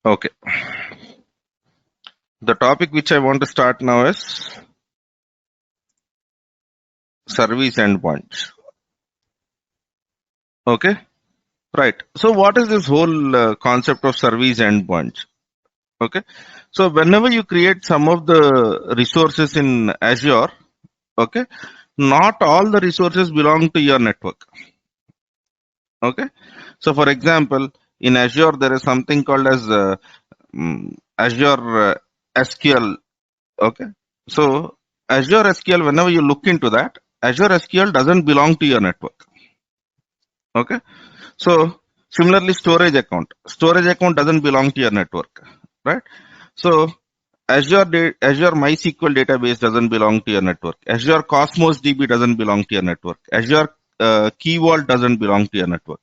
Okay. The topic which I want to start now is service endpoints. Okay. Right. So what is this whole concept of service endpoints? Okay. So whenever you create some of the resources in Azure, okay, not all the resources belong to your network. Okay. So for example, in Azure, there is something called as Azure SQL. Okay. So Azure SQL, whenever you look into that, Azure SQL doesn't belong to your network. Okay. So similarly, storage account doesn't belong to your network, right? So Azure MySQL database doesn't belong to your network. Azure Cosmos DB doesn't belong to your network. Azure Key Vault doesn't belong to your network.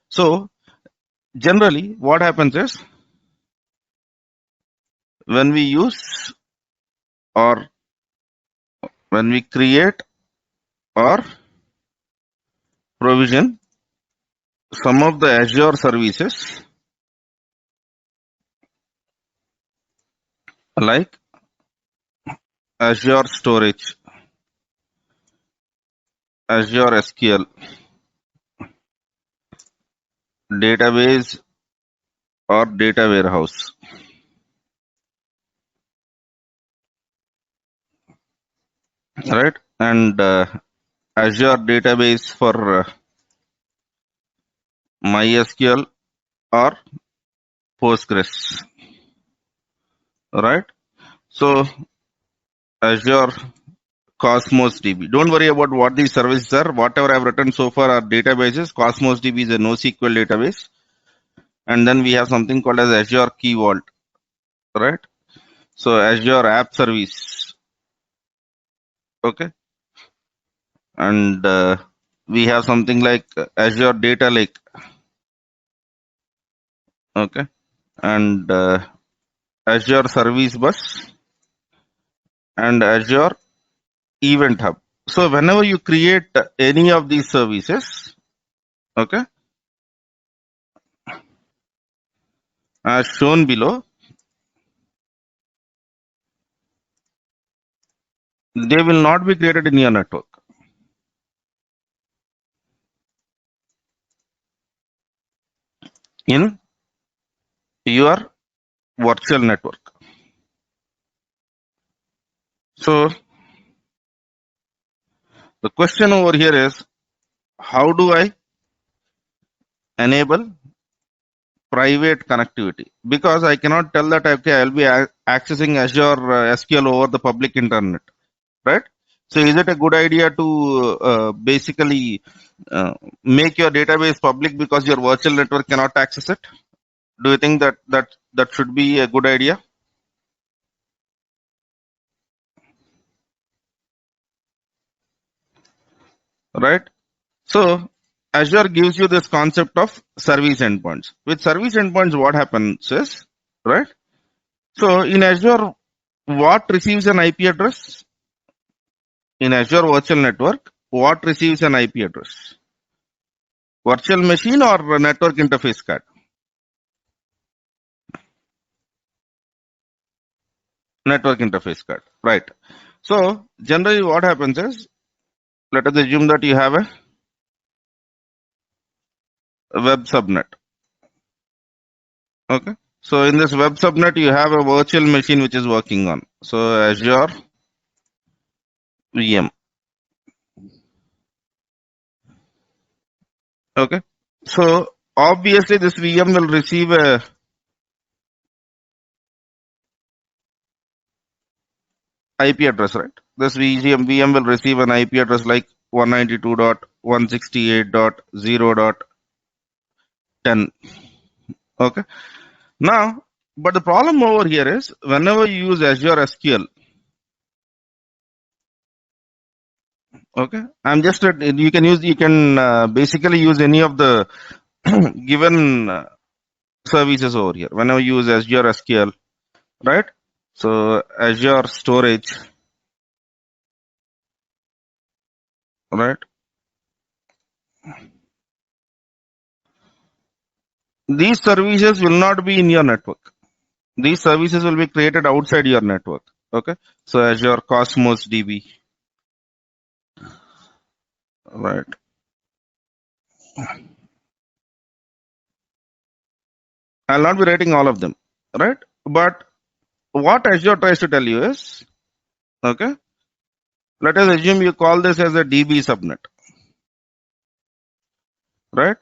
So generally, what happens is when we use or when we create or provision some of the Azure services like Azure Storage, Azure SQL, database or data warehouse, right? And Azure database for MySQL or Postgres, right? So Azure Cosmos DB. Don't worry about what these services are. Whatever I've written so far are databases. Cosmos DB is a NoSQL database. And then we have something called as Azure Key Vault, right? So Azure App Service, okay? And we have something like Azure Data Lake, okay? And Azure Service Bus and Azure Event Hub. So whenever you create any of these services, okay, as shown below, they will not be created in your network. In your virtual network. So the question over here is, how do I enable private connectivity? Because I cannot tell that, okay, I'll be accessing Azure SQL over the public internet, right? So is it a good idea to basically make your database public because your virtual network cannot access it? Do you think that should be a good idea? Right? So Azure gives you this concept of service endpoints. With service endpoints, what happens is, right? So in Azure, what receives an IP address? In Azure Virtual Network, what receives an IP address? Virtual machine or network interface card? Network interface card, right? So generally what happens is, let us assume that you have a web subnet. Okay. So in this web subnet, you have a virtual machine which is working on. So Azure VM. Okay. So obviously this VM will receive a IP address, right? This VM will receive an IP address like 192.168.0.10. Okay. Now, but the problem over here is whenever you use Azure SQL, okay, I'm just you can basically use any of the given services over here. Whenever you use Azure SQL, right? So Azure Storage, right? These services will not be in your network. These services will be created outside your network. Okay. So Azure Cosmos DB. Right. I'll not be writing all of them. Right. But what Azure tries to tell you is, okay, let us assume you call this as a DB subnet. Right.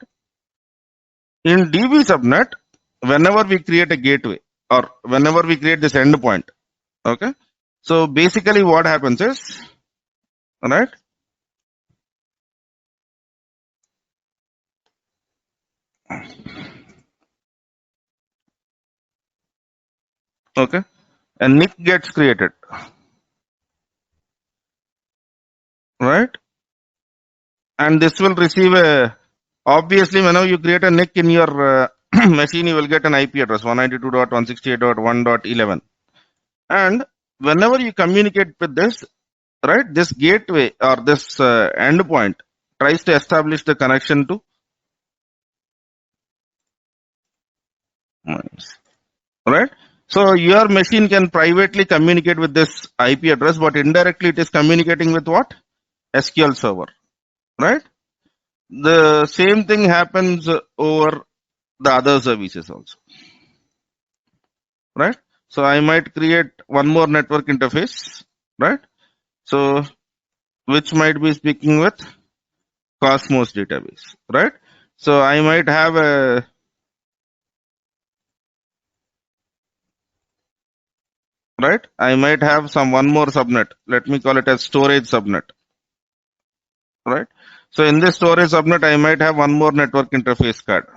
In DB subnet, whenever we create a gateway or whenever we create this endpoint, okay. So basically what happens is, right, okay, a NIC gets created, right, and this will receive a, obviously whenever you create a NIC in your machine, you will get an IP address 192.168.1.11, and whenever you communicate with this, right, this gateway or this endpoint tries to establish the connection to, right. So your machine can privately communicate with this IP address, but indirectly it is communicating with what? SQL server, right? The same thing happens over the other services also, right? So I might create one more network interface, right? So which might be speaking with Cosmos database, right? So I might have a, right? I might have some one more subnet. Let me call it as storage subnet, right? So in this storage subnet, I might have one more network interface card,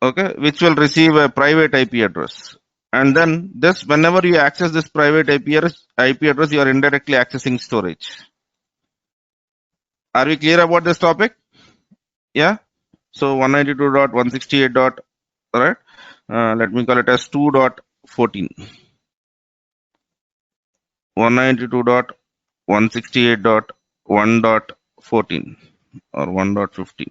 okay, which will receive a private IP address. And then this, whenever you access this private IP address, you are indirectly accessing storage. Are we clear about this topic? Yeah. So 192.168. Right. Let me call it as 2.14. 192.168.1.14 or 1.15.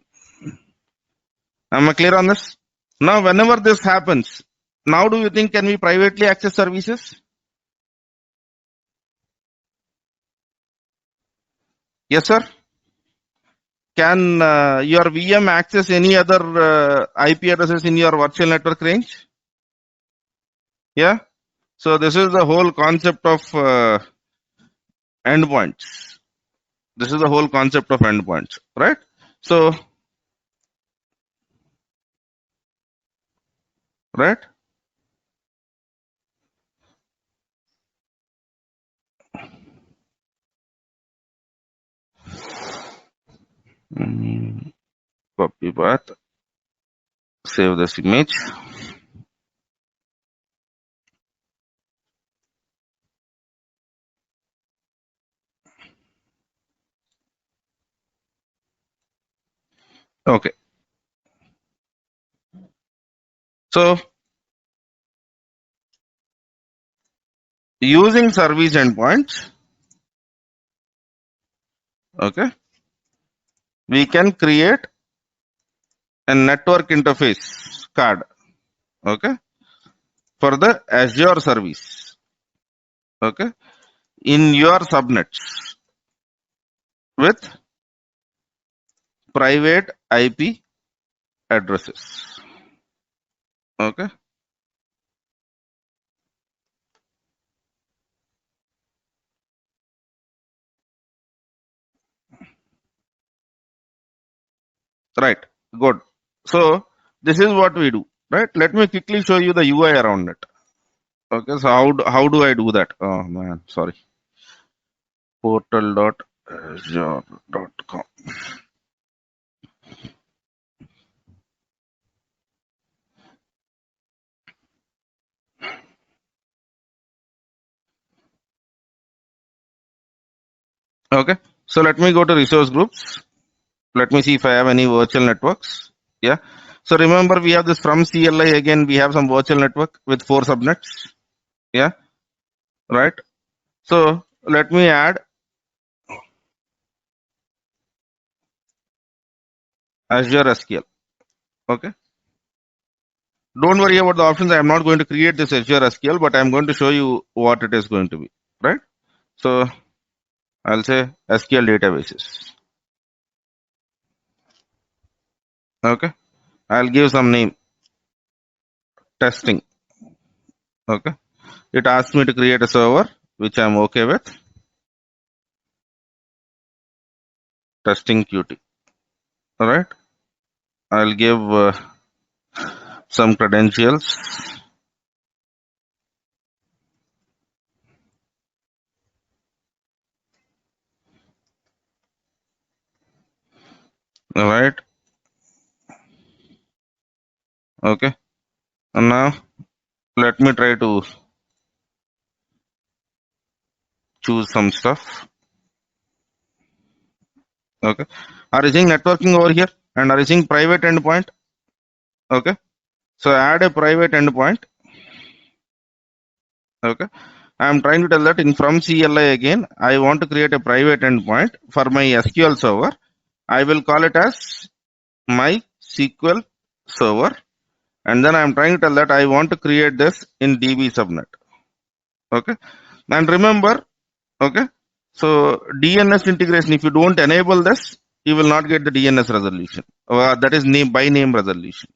Am I clear on this? Now, whenever this happens, now do you think can we privately access services? Yes, sir. Can your VM access any other IP addresses in your virtual network range? Yeah. So this is the whole concept of endpoints. This is the whole concept of endpoints, right? So, right? Mm, Copy path. Save this image. Okay. So using service endpoints, okay, we can create a network interface card, okay, for the Azure service, okay, in your subnets with private IP addresses, okay, right? Good. So this is what we do, right? Let me quickly show you the UI around it. Okay, so how do I do that? Oh man, sorry. Portal.azure.com. Okay, so let me go to resource groups. Let me see if I have any virtual networks. Yeah. So remember we have this from CLI again. We have some virtual network with 4 subnets. Yeah. Right. So let me add Azure SQL. Okay. Don't worry about the options. I am not going to create this Azure SQL, but I am going to show you what it is going to be, right? So I'll say SQL databases. Okay. I'll give some name, testing. Okay. It asks me to create a server, which I'm okay with. Testing Qt. All right. I'll give some credentials. All right. Okay. And now let me try to choose some stuff. Okay. Are you seeing networking over here? And are you seeing private endpoint? Okay. So add a private endpoint. Okay. I am trying to tell that in from CLI again, I want to create a private endpoint for my SQL server. I will call it as my SQL server. And then I am trying to tell that I want to create this in DB subnet. Okay. And remember, okay. So DNS integration, if you don't enable this, you will not get the DNS resolution. That is name by name resolution.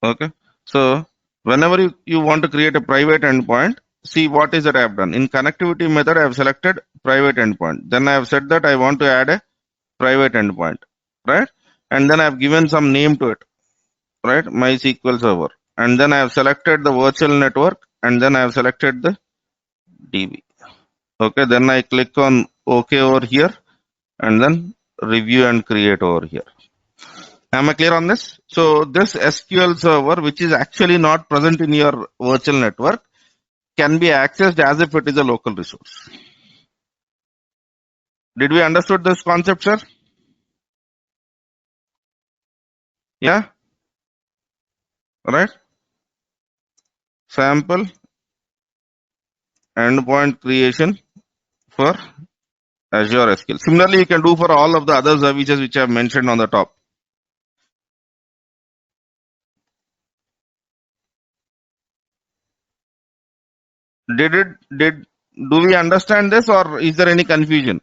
Okay. So whenever you want to create a private endpoint, see what is that I have done. In connectivity method, I have selected private endpoint. Then I have said that I want to add a private endpoint, right? And then I have given some name to it, right? MySQL server. And then I have selected the virtual network, and then I have selected the DB. Okay, then I click on OK over here, and then review and create over here. Am I clear on this? So this SQL server, which is actually not present in your virtual network, can be accessed as if it is a local resource. Did we understood this concept, sir? Yeah? Right? Sample endpoint creation for Azure SQL. Similarly, you can do for all of the other services which I have mentioned on the top. Do we understand this, or is there any confusion?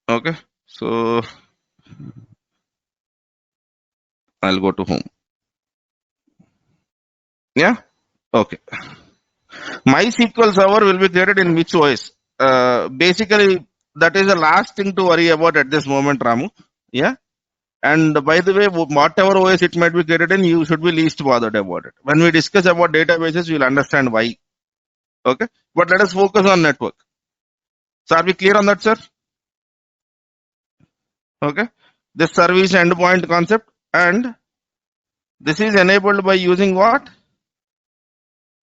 Okay, so I'll go to home. Yeah? Okay. MySQL server will be created in which OS? Basically, that is the last thing to worry about at this moment, Ramu. Yeah? And by the way, whatever OS it might be created in, you should be least bothered about it. When we discuss about databases, you'll understand why. Okay? But let us focus on network. So are we clear on that, sir? Okay? This service endpoint concept, and this is enabled by using what?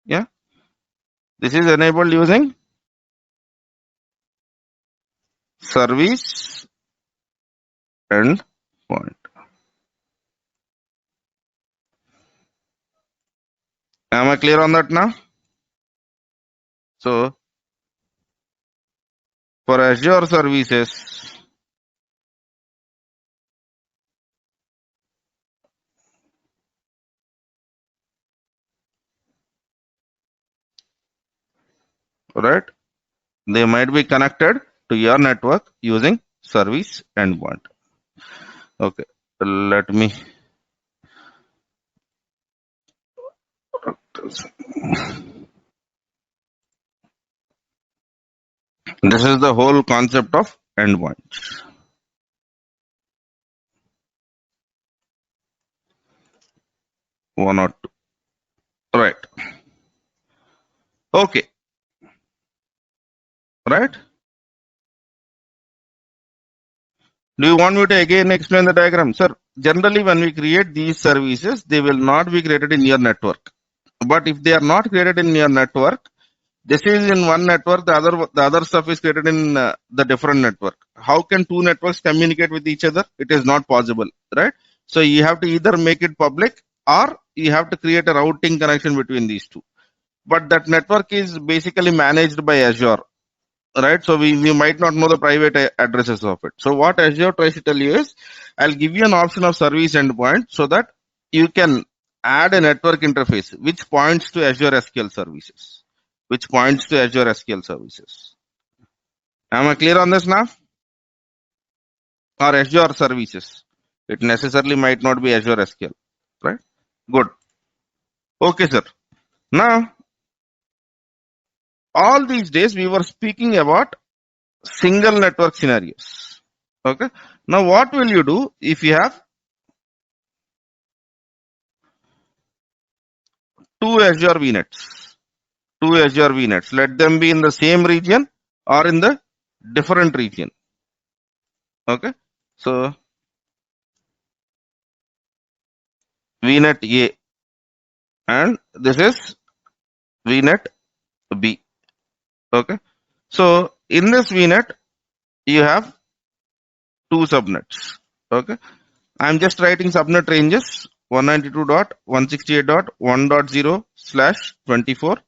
Yeah? This is enabled using service endpoint. Am I clear on that now? So for Azure services, right? They might be connected to your network using service endpoint. Okay, let me. This is the whole concept of endpoints. One or two. Right. Okay. Right. Do you want me to again explain the diagram? Sir, generally when we create these services, they will not be created in your network. But if they are not created in your network, this is in one network, the other stuff is created in the different network. How can two networks communicate with each other? It is not possible, right? So you have to either make it public, or you have to create a routing connection between these two. But that network is basically managed by Azure. right? So we might not know the private addresses of it. So what Azure tries to tell you is, I'll give you an option of service endpoint so that you can add a network interface which points to Azure SQL services, which points to Azure SQL services. Am I clear on this now? Or Azure services. It necessarily might not be Azure SQL, right? Good. Okay, sir. Now, all these days we were speaking about single network scenarios. Okay. Now, what will you do if you have two Azure VNets? Two Azure VNets. Let them be in the same region or in the different region. Okay. So, VNet A and this is VNet B. Okay. So, in this VNet, you have two subnets. Okay. I'm just writing subnet ranges 192.168.1.0/24,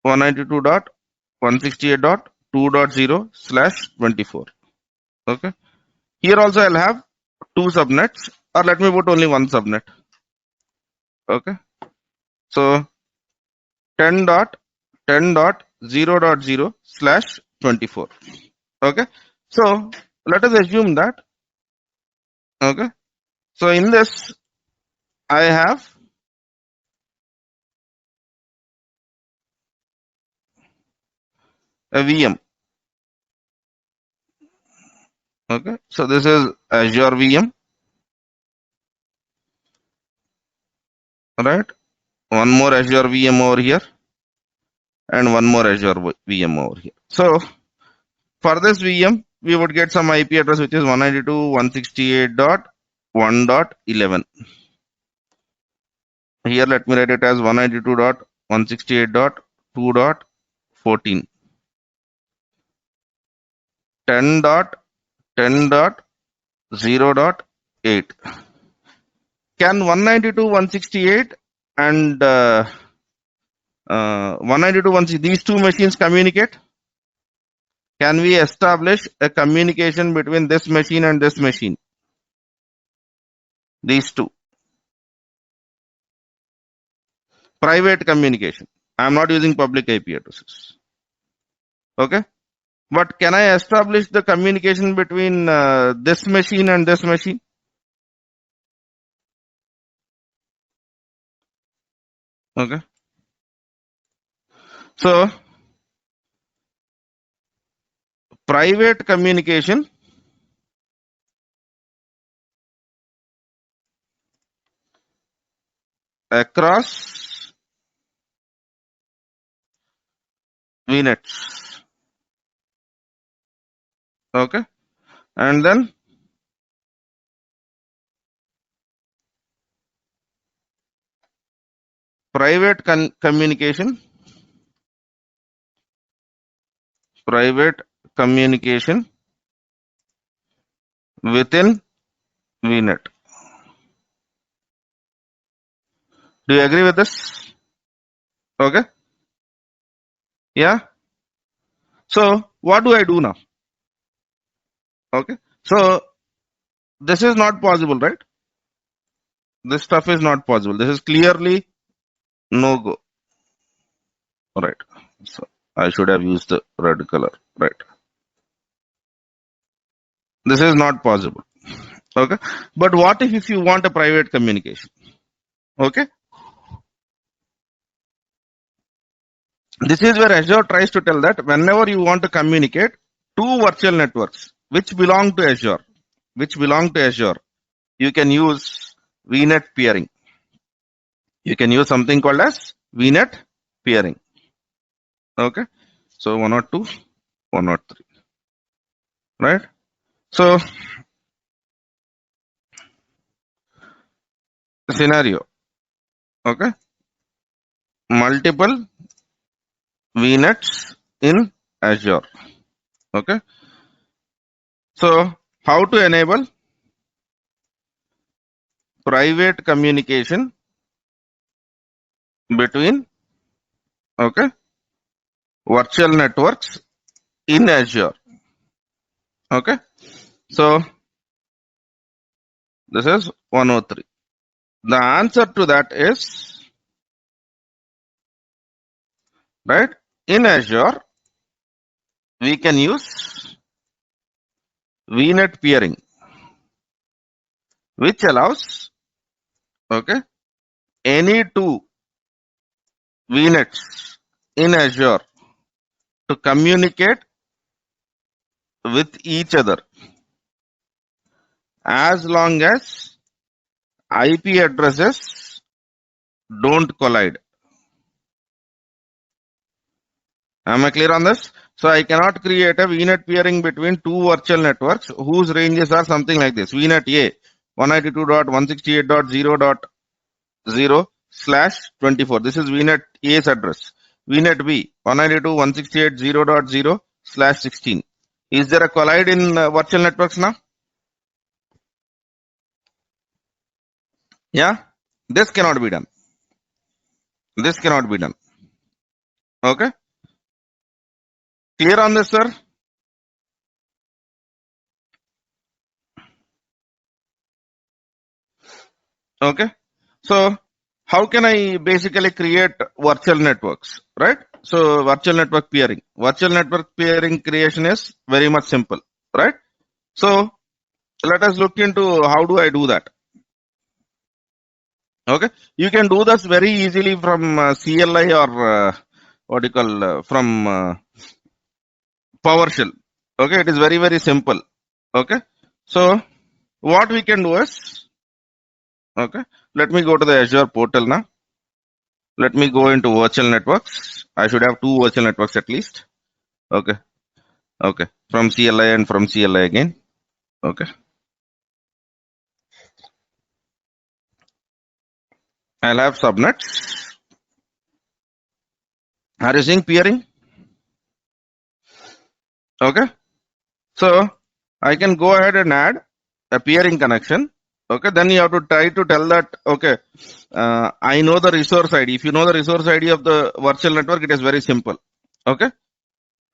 192.168.2.0/24. Okay. Here also I'll have two subnets, or let me put only one subnet. Okay. So 10.10.0.0/24. Okay. So let us assume that. Okay. So in this I have a VM. Okay. So this is Azure VM. Right. One more Azure VM over here and one more Azure VM over here. So for this VM, we would get some IP address which is 192.168.1.11. Here let me write it as 192.168.2.14. 10.10.0.8. Can 192.168 and 192.168, these two machines communicate? Can we establish a communication between this machine and this machine? These two. Private communication. I am not using public IP addresses. Okay. But can I establish the communication between this machine and this machine? Okay. So, private communication across VNets. Okay. And then private communication within VNet. Do you agree with this? Okay. Yeah. So what do I do now? Okay. So this is not possible, right? This stuff is not possible. This is clearly no go. All right. So I should have used the red color. Right. This is not possible. Okay. But what if you want a private communication? Okay. This is where Azure tries to tell that whenever you want to communicate two virtual networks which belong to Azure, you can use VNet peering. You can use something called as VNet peering. Okay. So 102, 103. Right. So scenario. Okay. Multiple VNets in Azure. Okay. So how to enable private communication between virtual networks in Azure. Okay. So this is 103. The answer to that is, right, in Azure, we can use VNet peering, which allows, okay, any two VNets in Azure to communicate with each other as long as IP addresses don't collide. Am I clear on this? So I cannot create a VNet peering between two virtual networks whose ranges are something like this. VNet A 192.168.0.0/24. This is VNet A's address. VNet B 192.168.0.0/16. Is there a collide in virtual networks now? Yeah. This cannot be done. This cannot be done. Okay. Clear on this, sir? Okay. So how can I basically create virtual networks, right? So virtual network peering. Virtual network peering creation is very much simple, right? So let us look into how do I do that. Okay. You can do this very easily from CLI or what do you call from PowerShell. Okay. It is very, very simple. Okay. So what we can do is, okay, let me go to the Azure portal now. Let me go into virtual networks. I should have two virtual networks at least. Okay. Okay. From CLI and from CLI again. Okay. I'll have subnets. Are you seeing peering? Okay. So I can go ahead and add a peering connection. Okay. Then you have to try to tell that, okay, I know the resource ID. If you know the resource ID of the virtual network, it is very simple. Okay.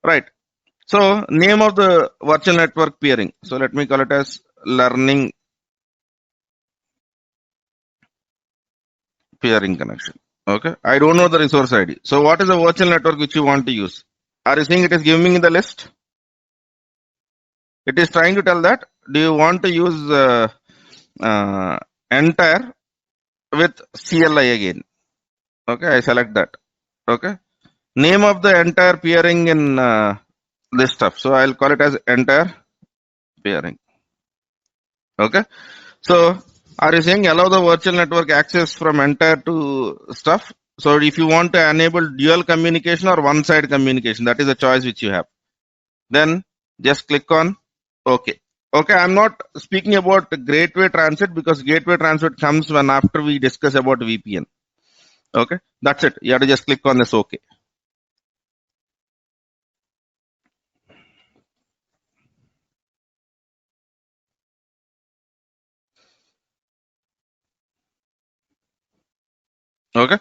Right. So name of the virtual network peering. So let me call it as learning peering connection. Okay. I don't know the resource ID. So what is the virtual network which you want to use? Are you saying it is giving me the list? It is trying to tell that, do you want to use entire with CLI again? Okay. I select that. Okay. Name of the entire peering in this stuff. So I'll call it as entire peering. Okay. So are you saying allow the virtual network access from entire to stuff? So if you want to enable dual communication or one side communication, that is a choice which you have. Then just click on OK. Okay, I'm not speaking about gateway transit because gateway transit comes when after we discuss about VPN. Okay, that's it. You have to just click on this OK. Okay,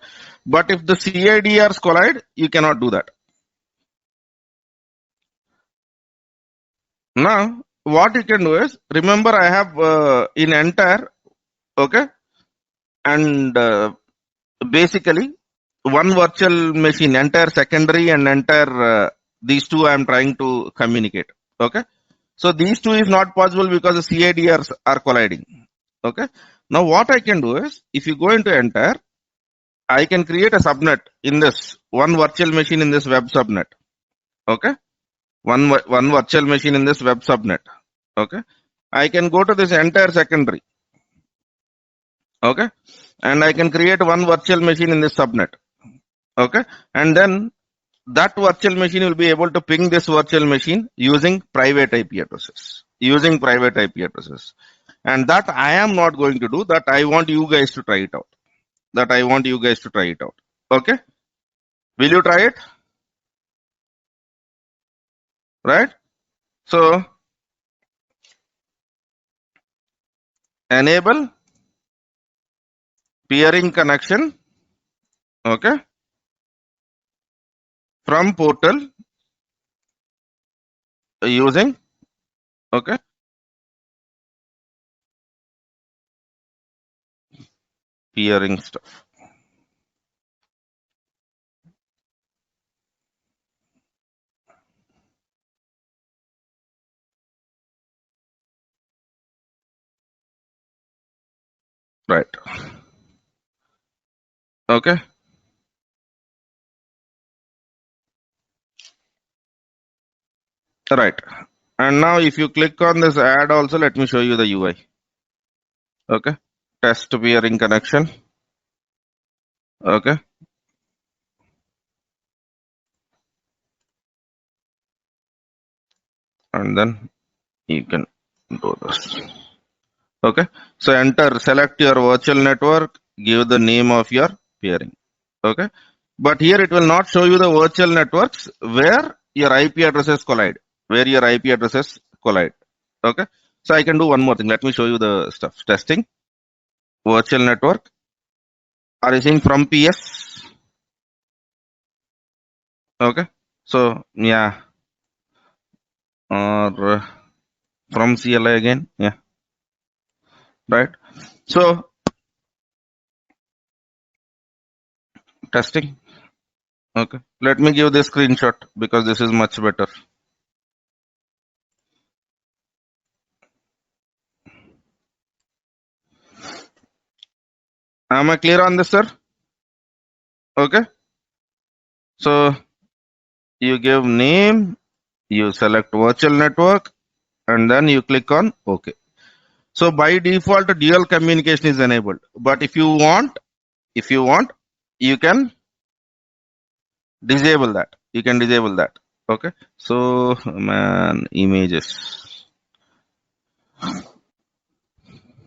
but if the CIDRs collide, you cannot do that. Now, what you can do is, remember I have in entire, okay, and basically one virtual machine, entire secondary and entire, these two I am trying to communicate. Okay, so these two is not possible because the CIDRs are colliding. Okay, now what I can do is, if you go into entire, I can create a subnet in this one virtual machine in this web subnet. Okay, one virtual machine in this web subnet. Okay, I can go to this entire secondary. Okay, and I can create one virtual machine in this subnet. Okay, and then that virtual machine will be able to ping this virtual machine using private IP addresses. Using private IP addresses. And that I am not going to do. That I want you guys to try it out. That I want you guys to try it out. Okay? Will you try it? Right? So, enable peering connection. Okay? From portal using, okay, peering stuff. Right. Okay. Right. And now if you click on this add also, let me show you the UI. Okay. Test peering connection. Okay. And then you can do this. Okay. So select your virtual network, give the name of your peering. Okay. But here it will not show you the virtual networks where your IP addresses collide. Where your IP addresses collide. Okay. So I can do one more thing. Let me show you the stuff. Testing. Virtual network. Are you seeing from PS? Okay. So yeah. Or from CLI again. Yeah. Right. So testing. Okay. Let me give this screenshot because this is much better. Am I clear on this, sir? Okay. So you give name, you select virtual network, and then you click on OK. So by default, dual communication is enabled. But if you want, you can disable that. You can disable that. Okay. So man, images.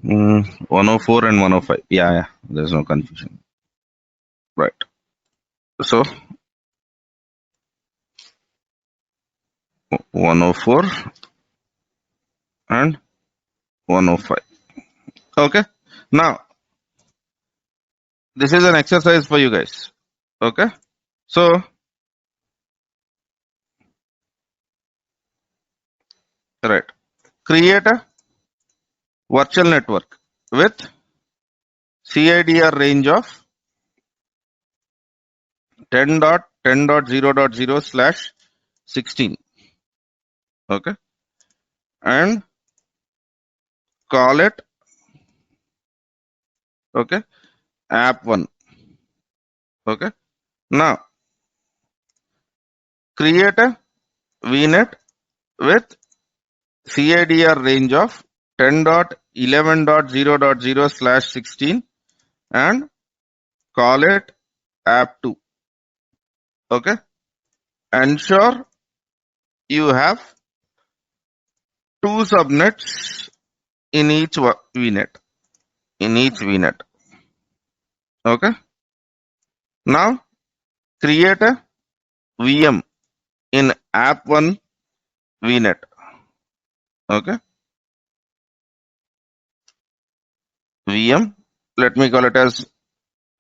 104 and 105. Yeah. There's no confusion. Right. So 104 and 105. Okay. Now, this is an exercise for you guys. Okay. So, right. Create a virtual network with CIDR range of 10.10.0.0/16. Okay. And call it, okay, app1. Okay. Now, create a VNet with CIDR range of 10.11.0.0/16 and call it app2. Okay. Ensure you have two subnets in each VNet. In each VNet. Okay. Now create a VM in app1 VNet. Okay. VM. Let me call it as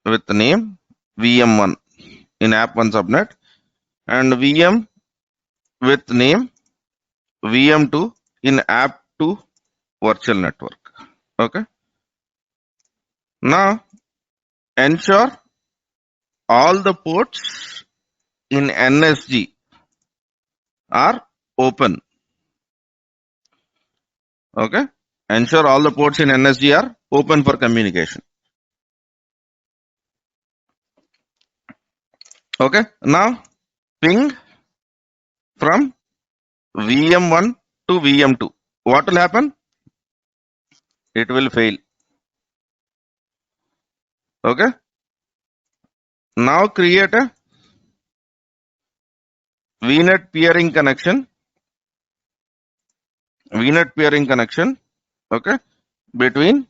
with the name VM1 in app1 subnet and VM with name VM2 in app2 virtual network. Okay. Now ensure all the ports in NSG are open. Okay. Ensure all the ports in NSG are open for communication. Okay. Now ping from VM1 to VM2. What will happen? It will fail. Okay. Now create a VNet peering connection. VNet peering connection. Okay. Between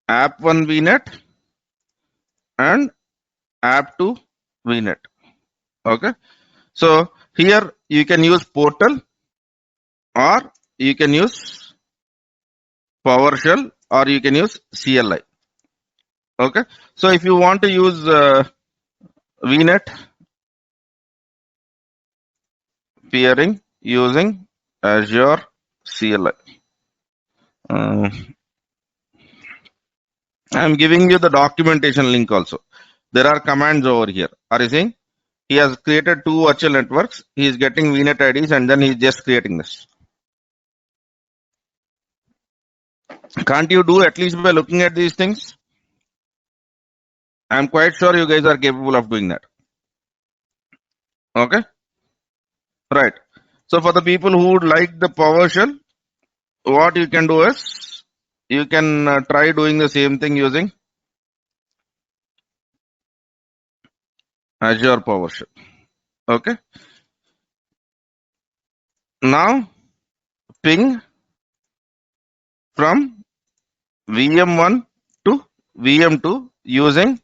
app1 VNet and app2 VNet. Okay. So here you can use portal or you can use PowerShell or you can use CLI. Okay. So if you want to use VNet, peering using Azure CLI. I'm giving you the documentation link also. There are commands over here. Are you seeing? He has created 2 virtual networks. He is getting VNet IDs and then he's just creating this. Can't you do at least by looking at these things? I'm quite sure you guys are capable of doing that. Okay? Right. So for the people who would like the PowerShell, what you can do is you can try doing the same thing using Azure PowerShell. Okay. Now ping from VM1 to VM2 using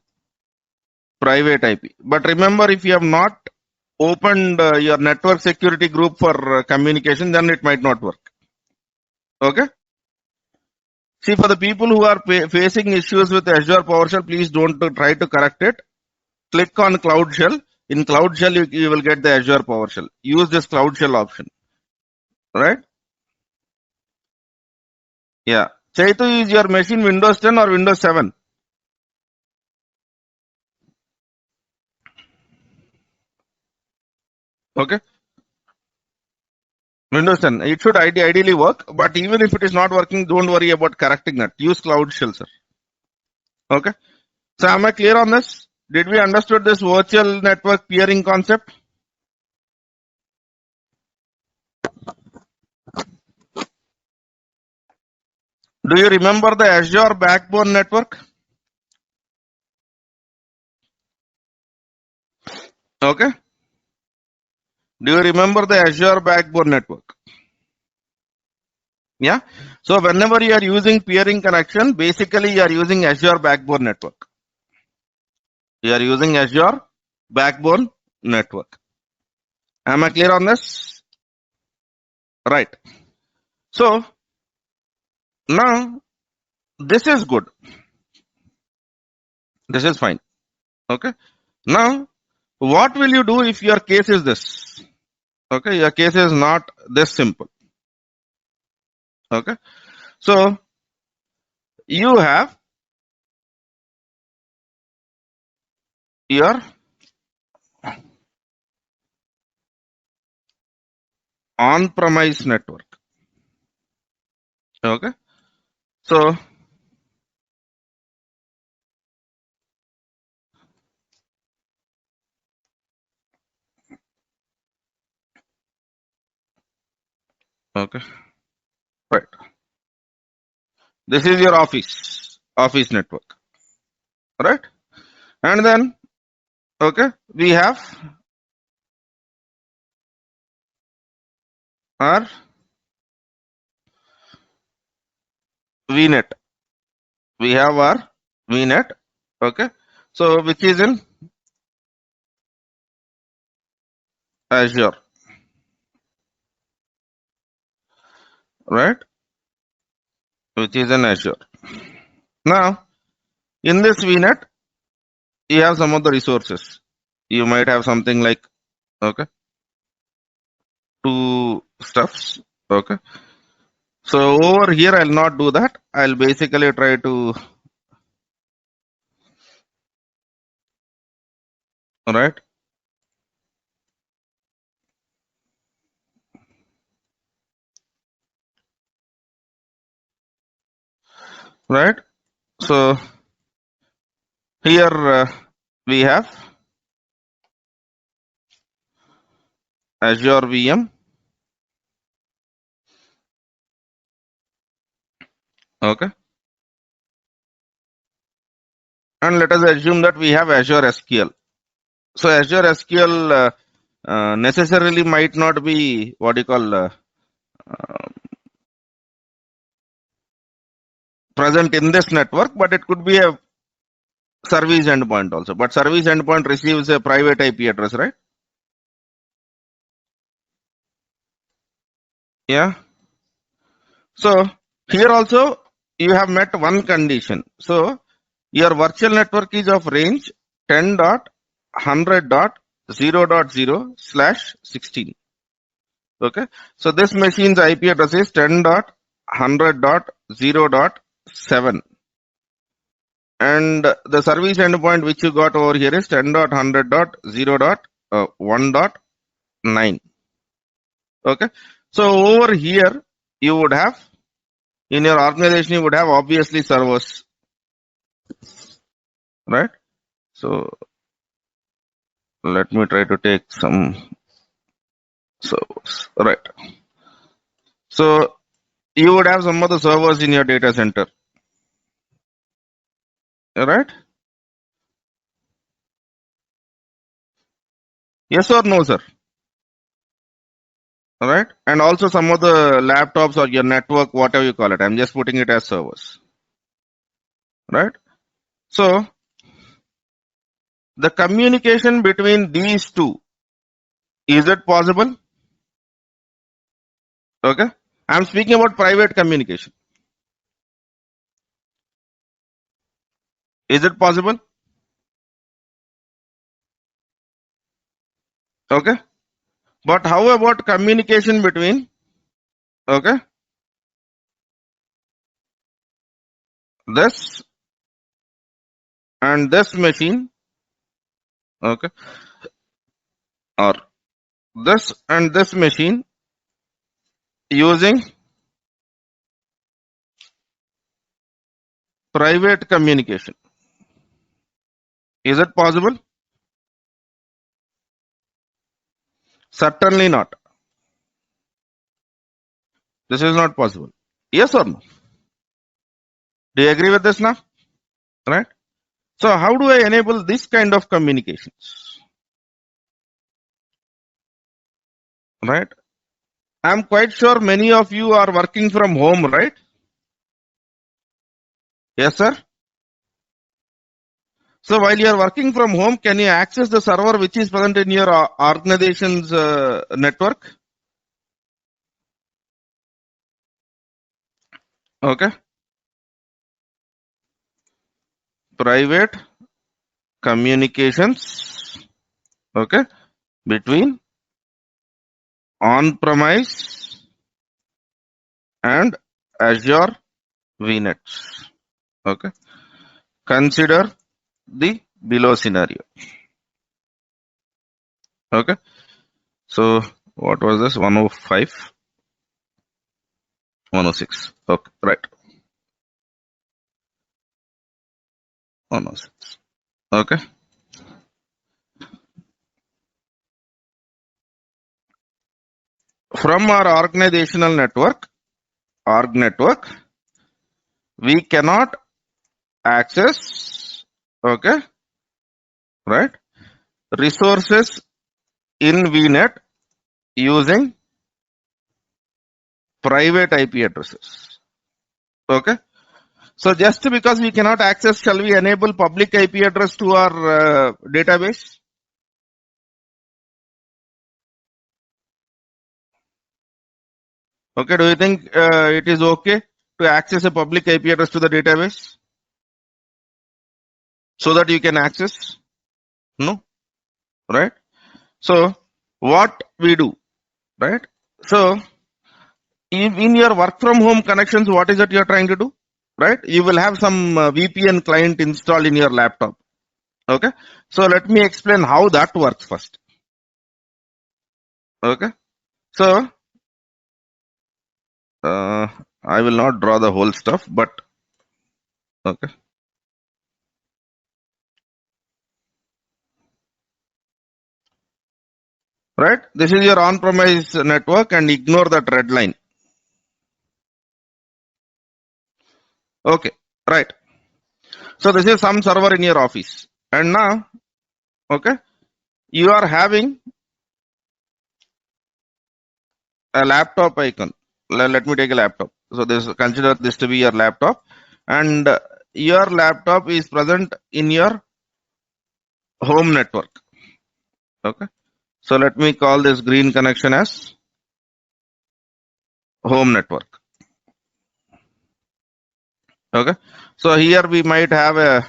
private IP. But remember, if you have not opened your network security group for communication, then it might not work. Okay. See, for the people who are facing issues with Azure PowerShell, please don't try to correct it. Click on Cloud Shell. In Cloud Shell, you will get the Azure PowerShell. Use this Cloud Shell option. Right? Yeah. Chaitu, is your machine Windows 10 or Windows 7? Okay. Windows 10. It should ideally work, but even if it is not working, don't worry about correcting that. Use Cloud Shell, sir. Okay. So am I clear on this? Did we understood this virtual network peering concept? Do you remember the Azure Backbone Network? Okay. Do you remember the Azure Backbone Network? Yeah. So whenever you are using peering connection, basically you are using Azure Backbone Network. You are using Azure Backbone Network. Am I clear on this? Right. So now this is good. This is fine. Okay. Now what will you do if your case is this? Okay. Your case is not this simple. Okay. So you have your on-premise network. Okay. So okay. Right. This is your office network. Right. And then okay, we have our VNet. We have our VNet. Okay. So which is in Azure. Right. Which is in Azure. Now in this VNet, you have some of the resources. You might have something like okay, 2 stuffs. Okay. So over here, I'll not do that. I'll basically try to right. Right. So here we have Azure VM. Okay. And let us assume that we have Azure SQL. So Azure SQL necessarily might not be what you call present in this network, but it could be a service endpoint also. But service endpoint receives a private IP address, right? Yeah. So here also you have met one condition. So your virtual network is of range 10.100.0.0/16. Okay. So this machine's IP address is 10.100.0.7. And the service endpoint which you got over here is 10.100.0.1.9. Okay. So over here, you would have, in your organization, you would have obviously servers, right? So let me try to take some servers, right? So you would have some of the servers in your data center, right? Yes or no, sir? Right? And also some of the laptops or your network, whatever you call it. I'm just putting it as servers, right? So the communication between these two, is it possible? Okay. I'm speaking about private communication. Is it possible? Okay. But how about communication between, okay, this and this machine, okay, or this and this machine using private communication? Is it possible? Certainly not. This is not possible. Yes or no? Do you agree with this now? Right? So how do I enable this kind of communications? Right? I'm quite sure many of you are working from home, right? Yes, sir. So while you are working from home, can you access the server which is present in your organization's network? Okay. Private communications. Okay. Between on-premise and Azure VNets. Okay. Consider the below scenario. Okay. So what was this? 105, 106. Okay. Right. 106. Okay. From our organizational network, org network, we cannot access, okay, right, resources in VNet using private IP addresses. Okay. So just because we cannot access, shall we enable public IP address to our database? Okay. Do you think it is okay to access a public IP address to the database so that you can access? No. Right. So what we do, right? So in your work from home connections, what is it you're trying to do? Right? You will have some VPN client installed in your laptop. Okay. So let me explain how that works first. Okay. So I will not draw the whole stuff, but okay. Right? This is your on-premise network and ignore that red line. Okay. Right. So this is some server in your office. And now, okay, you are having a laptop icon. Let me take a laptop. So this, consider this to be your laptop, and your laptop is present in your home network. Okay. So let me call this green connection as home network. Okay. So here we might have a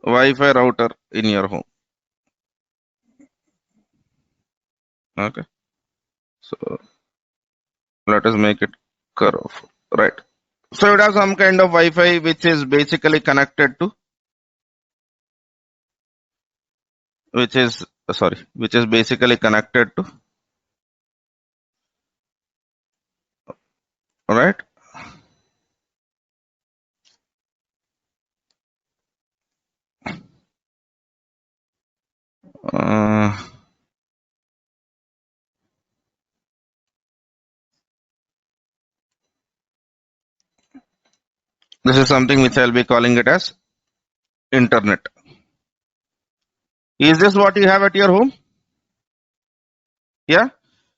Wi-Fi router in your home. Okay. So let us make it curve, right? So it has some kind of Wi-Fi which is basically connected to, which is basically connected to, right? Uh, this is something which I'll be calling it as internet. Is this what you have at your home? Yeah.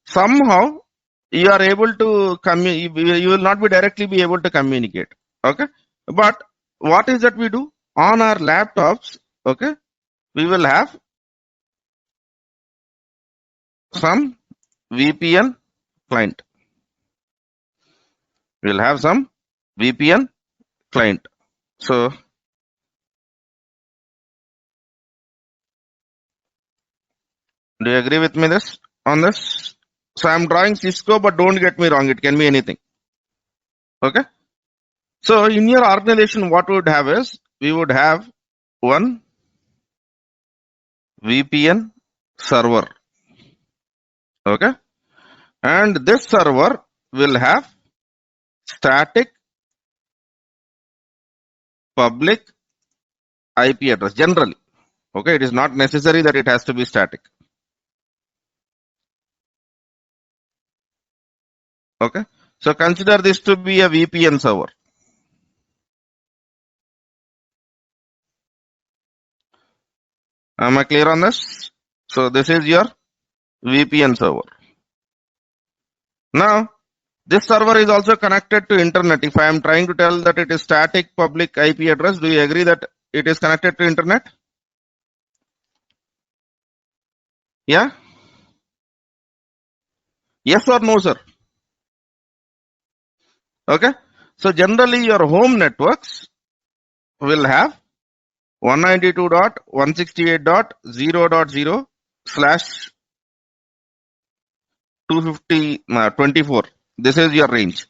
Somehow you are able to you will not be directly be able to communicate. Okay. But what is that we do on our laptops? Okay. We will have some VPN client. We'll have some VPN client. So do you agree with me on this? So I'm drawing Cisco, but don't get me wrong, it can be anything. Okay. So in your organization, what we would have is we would have one VPN server. Okay. And this server will have static public IP address generally. Okay. It is not necessary that it has to be static. Okay. So consider this to be a VPN server. Am I clear on this? So this is your VPN server. Now, this server is also connected to internet. If I am trying to tell that it is static public IP address, do you agree that it is connected to internet? Yeah? Yes or no, sir? Okay. So generally your home networks will have 192.168.0.0 slash 250 24. This is your range.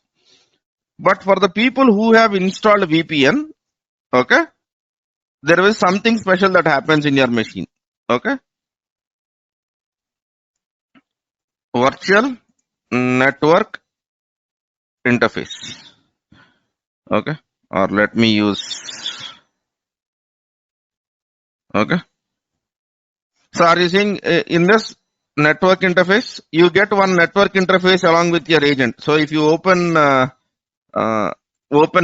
But for the people who have installed VPN, okay, there is something special that happens in your machine. Okay. Virtual network interface. Okay. Or let me use. Okay. So are you seeing in this network interface, you get one network interface along with your agent. So if you open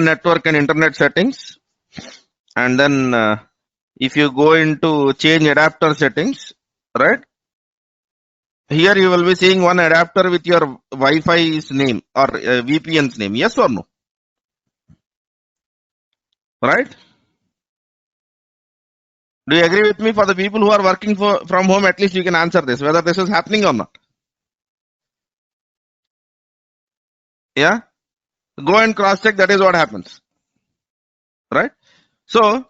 network and internet settings, and then if you go into change adapter settings, right? Here you will be seeing one adapter with your Wi-Fi's name or VPN's name. Yes or no? Right? Do you agree with me? For the people who are working from home, at least you can answer this, whether this is happening or not. Yeah? Go and cross check. That is what happens. Right? So,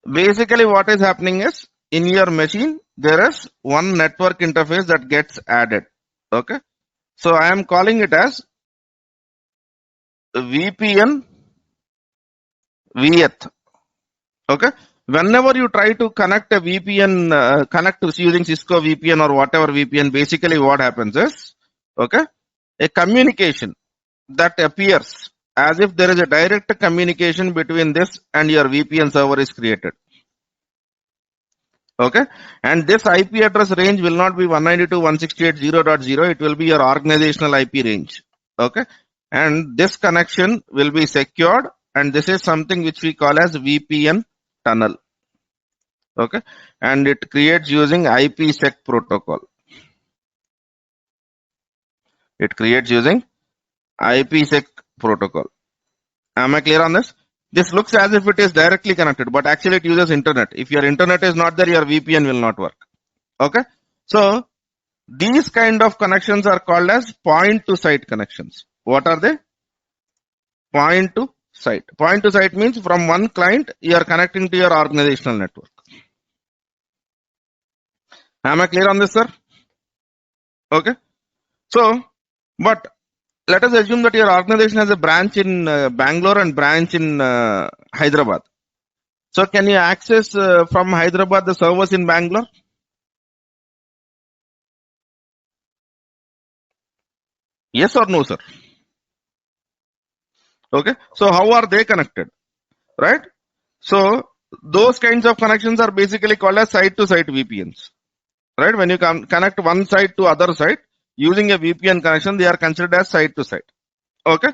basically what is happening is, in your machine, there is one network interface that gets added. Okay? So, I am calling it as VPN VEth. Okay? Whenever you try to connect a VPN, connect to using Cisco VPN or whatever VPN, basically what happens is, okay, a communication that appears as if there is a direct communication between this and your VPN server is created. Okay, and this IP address range will not be 192.168.0.0. It will be your organizational IP range. Okay, and this connection will be secured, and this is something which we call as VPN tunnel. Okay, and it creates using IPsec protocol. It creates using IPsec protocol. Am I clear on this? This looks as if it is directly connected, but actually it uses internet. If your internet is not there, your VPN will not work. Okay. So these kind of connections are called as point to site connections. What are they? Point to site. Point to site means from one client, you are connecting to your organizational network. Am I clear on this, sir? Okay. So, but let us assume that your organization has a branch in Bangalore and branch in Hyderabad. So can you access from Hyderabad the servers in Bangalore? Yes or no, sir? Okay. So how are they connected? Right? So those kinds of connections are basically called as site-to-site VPNs. Right? When you connect one site to other site using a VPN connection, they are considered as site-to-site. Okay.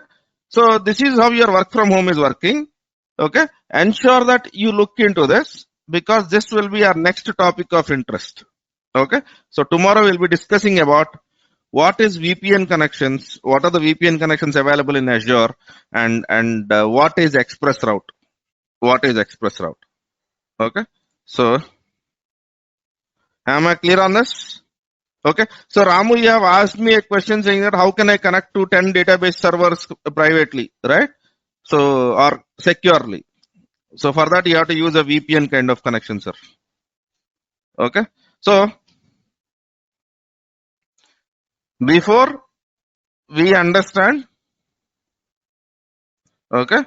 So this is how your work from home is working. Okay. Ensure that you look into this because this will be our next topic of interest. Okay. So tomorrow we'll be discussing about what is VPN connections, what are the VPN connections available in Azure, and what is Express Route. What is Express Route? Okay. So am I clear on this? Okay. So Ramu, you have asked me a question saying that how can I connect to 10 database servers privately, right? So, or securely. So for that you have to use a VPN kind of connection, sir. Okay. So before we understand, okay,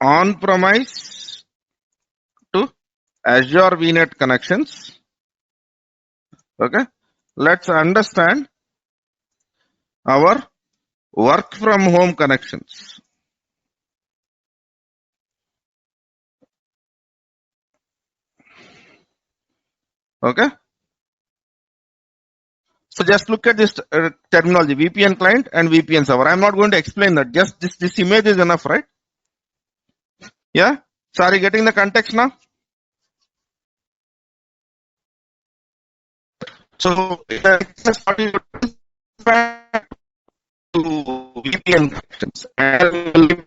on-premise to Azure VNet connections, okay, let's understand our work from home connections. Okay. So just look at this terminology, VPN client and VPN server. I'm not going to explain that. Just this image is enough, right? Yeah. So are you getting the context now? So just what you to VPN connections and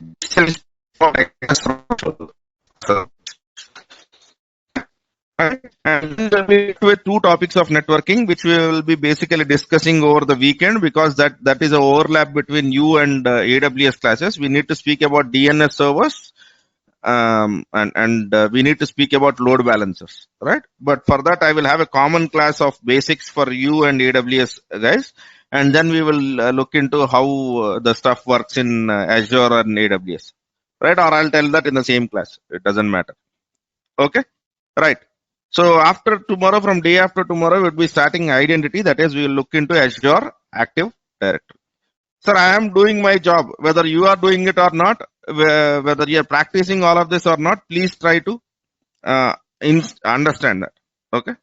and then we have two topics of networking, which we will be basically discussing over the weekend because that is an overlap between you and AWS classes. We need to speak about DNS servers, and we need to speak about load balancers, right? But for that, I will have a common class of basics for you and AWS guys, and then we will look into how the stuff works in Azure and AWS, right? Or I'll tell that in the same class. It doesn't matter. Okay, right. So after tomorrow, from day after tomorrow, we'll be starting identity. That is, we will look into Azure Active Directory. Sir, I am doing my job. Whether you are doing it or not, whether you are practicing all of this or not, please try to understand that. Okay.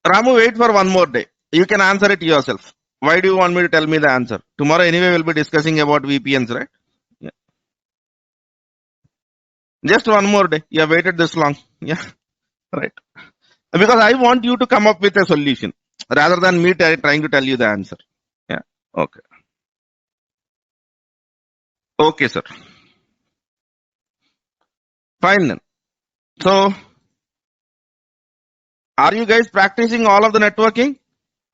Ramu, wait for one more day. You can answer it yourself. Why do you want me to tell me the answer? Tomorrow anyway, we'll be discussing about VPNs, right? Yeah. Just one more day. You have waited this long. Yeah. Right. Because I want you to come up with a solution rather than me trying to tell you the answer. Yeah. Okay. Okay, sir. Fine then. So, are you guys practicing all of the networking?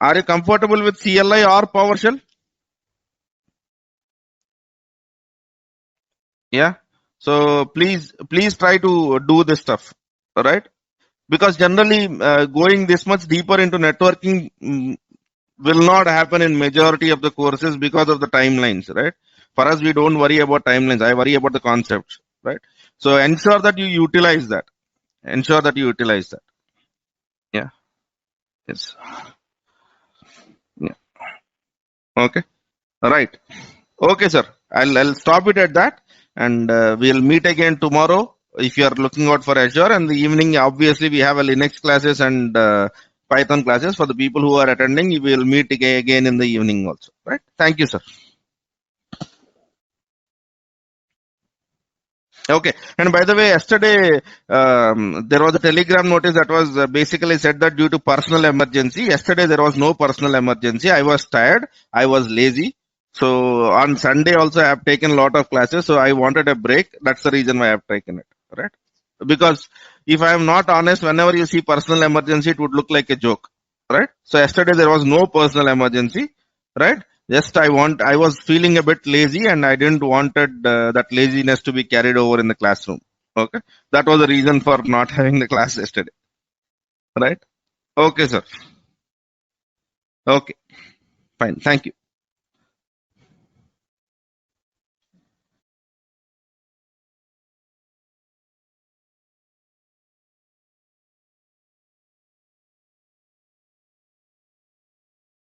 Are you comfortable with CLI or PowerShell? Yeah. So please try to do this stuff. All right. Because generally going this much deeper into networking will not happen in majority of the courses because of the timelines, right? For us, we don't worry about timelines. I worry about the concepts, right? So ensure that you utilize that. Ensure that you utilize that. Yeah. Yes. Yeah. Okay. Right. Okay, sir. I'll stop it at that, and we'll meet again tomorrow. If you are looking out for Azure, and the evening, obviously we have a Linux classes and Python classes for the people who are attending. We will meet again in the evening also. Right? Thank you, sir. Okay. And by the way, yesterday there was a telegram notice that was basically said that due to personal emergency. Yesterday there was no personal emergency. I was tired. I was lazy. So on Sunday also I have taken a lot of classes. So I wanted a break. That's the reason why I have taken it. Right? Because if I am not honest, whenever you see personal emergency, it would look like a joke. Right? So yesterday there was no personal emergency. Right? Just I was feeling a bit lazy and I didn't wanted that laziness to be carried over in the classroom. Okay. That was the reason for not having the class yesterday. Right? Okay, sir. Okay. Fine. Thank you.